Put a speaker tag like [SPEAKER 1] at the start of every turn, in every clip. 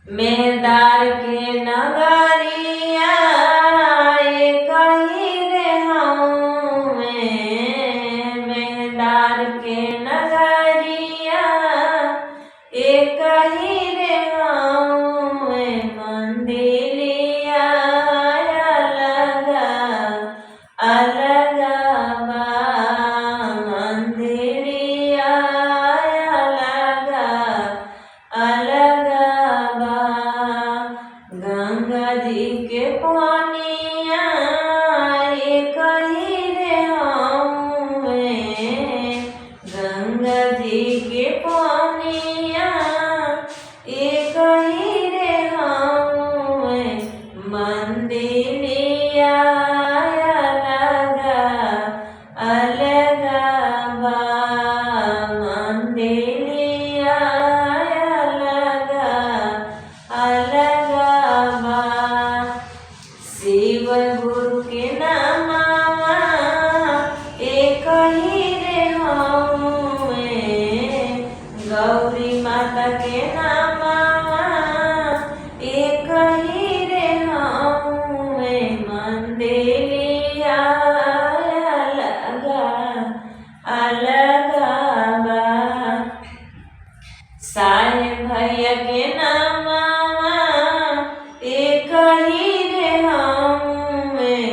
[SPEAKER 1] मेहदार के नगरिया कही रे हमें, मेहदार के नगरिया कही रे हमें, मंदिरिया अलग बा, मंदिरिया अलग बा। गंगा जी के पानिया कही रे हमें, गंगा जी के पानिया कही रे हमें, मंदिरिया अलग बा, मंदिरिया अलग बा। शिव गुरु के नामवा कही रे हमें, गौरी माता के नामवा कही रे हमें, मंदिरिया अलग बा। साहेब भैया के नामवा कही रे हमें,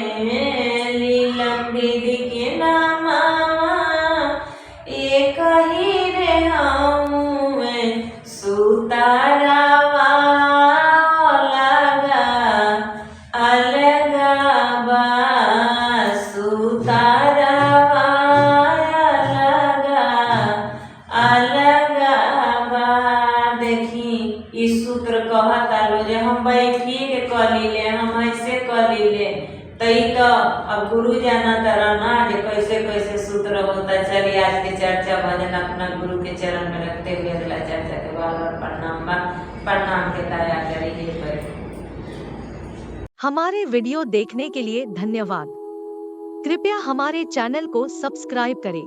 [SPEAKER 1] लीलम दीदी के नामवा कही रे हमें, सुतारावा अलग बा, सुतारावा अलग बा। देखी ई सूत्र कहता लो जे हम बैठिए के कली ले, हम ऐसे कली ले, तई तो अब गुरु जाना तरह ना जे कैसे कैसे सूत्र होता। चलिए आज की चर्चा भजन अपना गुरु के चरण में रखते हुए अगला चर्चा के बाद प्रणाम के तैयार करिए।
[SPEAKER 2] हमारे वीडियो देखने के लिए धन्यवाद। कृपया हमारे चैनल को सब्सक्राइब करें।